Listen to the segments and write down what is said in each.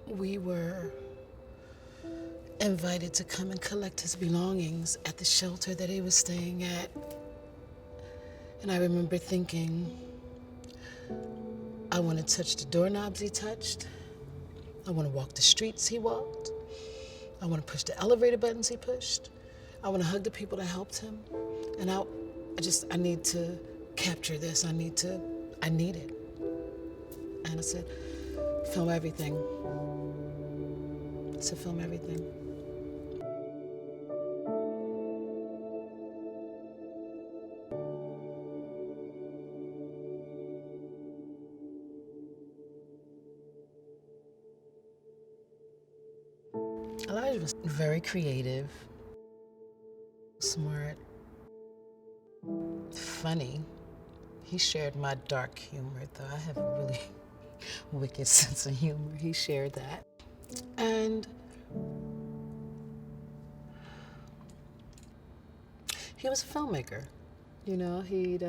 we were invited to come and collect his belongings at the shelter that he was staying at. And I remember thinking, I want to touch the doorknobs he touched. I want to walk the streets he walked. I want to push the elevator buttons he pushed. I want to hug the people that helped him. And I need to capture this. I need it. And I said, film everything. I said, film everything. Elijah was very creative, smart, funny. He shared my dark humor, though I have a really wicked sense of humor. He shared that. And he was a filmmaker. You know, he'd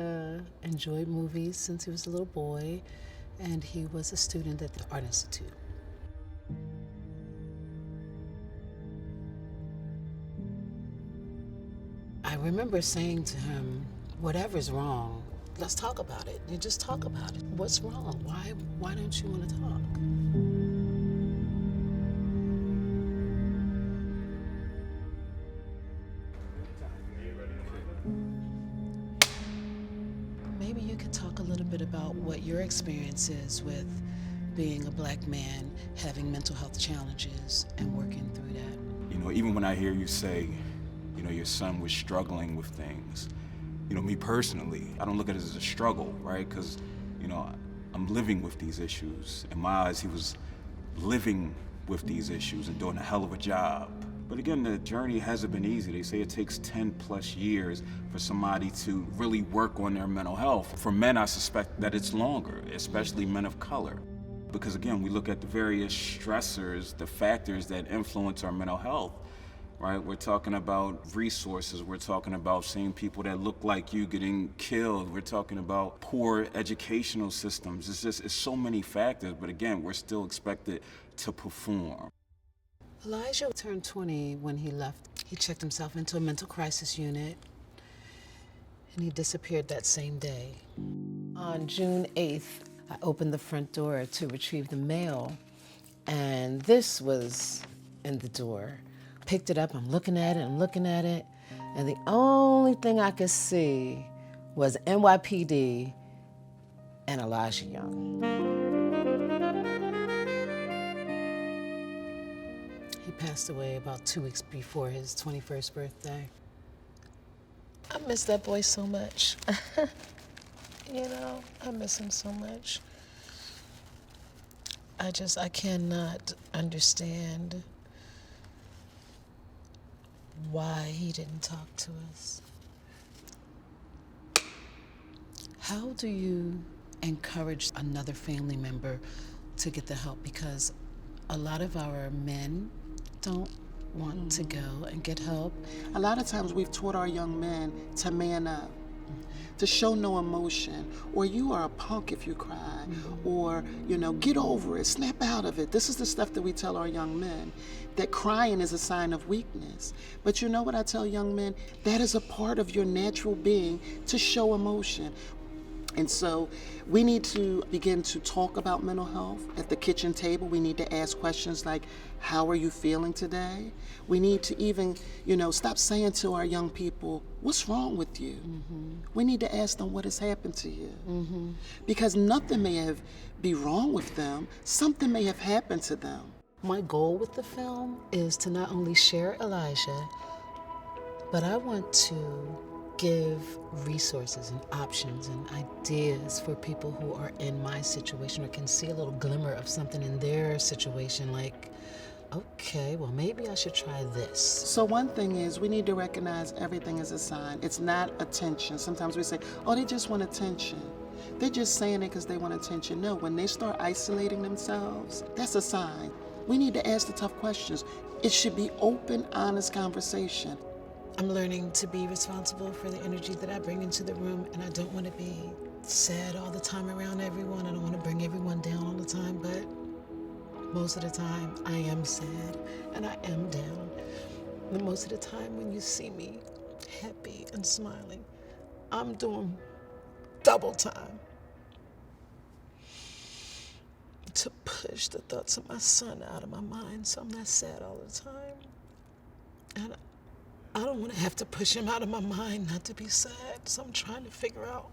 enjoyed movies since he was a little boy, and he was a student at the Art Institute. I remember saying to him, whatever's wrong, let's talk about it. You just talk about it. What's wrong? Why don't you want to talk? Maybe you could talk a little bit about what your experience is with being a black man, having mental health challenges, and working through that. You know, even when I hear you say, you know, your son was struggling with things, you know, me personally, I don't look at it as a struggle, right? Because, you know, I'm living with these issues. In my eyes, he was living with these issues and doing a hell of a job. But again, the journey hasn't been easy. They say it takes 10+ years for somebody to really work on their mental health. For men, I suspect that it's longer, especially men of color. Because again, we look at the various stressors, the factors that influence our mental health, right? We're talking about resources. We're talking about seeing people that look like you getting killed. We're talking about poor educational systems. It's so many factors, but again, we're still expected to perform. Elijah turned 20 when he left. He checked himself into a mental crisis unit, and he disappeared that same day. On June 8th, I opened the front door to retrieve the mail, and this was in the door. Picked it up, I'm looking at it, and the only thing I could see was NYPD and Yolonda Young. He passed away about 2 weeks before his 21st birthday. I miss that boy so much. You know, I miss him so much. I cannot understand why he didn't talk to us. How do you encourage another family member to get the help? Because a lot of our men don't want to go and get help. A lot of times we've taught our young men to man up, to show no emotion, or you are a punk if you cry, or, you know, get over it, snap out of it. This is the stuff that we tell our young men, that crying is a sign of weakness. But you know what I tell young men? That is a part of your natural being, to show emotion. And so we need to begin to talk about mental health at the kitchen table. We need to ask questions like, how are you feeling today? We need to even, you know, stop saying to our young people, what's wrong with you? We need to ask them what has happened to you. Because nothing may be wrong with them. Something may have happened to them. My goal with the film is to not only share Elijah, but I want to give resources and options and ideas for people who are in my situation or can see a little glimmer of something in their situation, like, okay, well, maybe I should try this. So one thing is, we need to recognize everything is a sign. It's not attention. Sometimes we say, oh, they just want attention. They're just saying it because they want attention. No, when they start isolating themselves, that's a sign. We need to ask the tough questions. It should be open, honest conversation. I'm learning to be responsible for the energy that I bring into the room, and I don't want to be sad all the time around everyone. I don't want to bring everyone down all the time, but Most of the time, I am sad and I am down. And most of the time, when you see me happy and smiling, I'm doing double time to push the thoughts of my son out of my mind, so I'm not sad all the time. And I don't want to have to push him out of my mind not to be sad, so I'm trying to figure out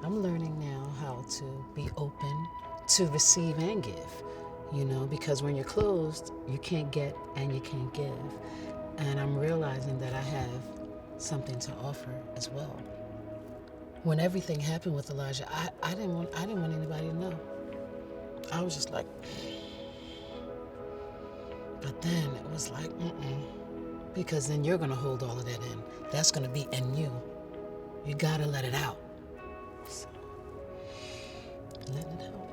I'm learning now how to be open to receive and give, because when you're closed, you can't get and you can't give. And I'm realizing that I have something to offer as well. When everything happened with Elijah, I didn't want anybody to know. I was just like, but then it was like, because then you're gonna hold all of that in. That's gonna be in you. You gotta let it out. So, letting it out.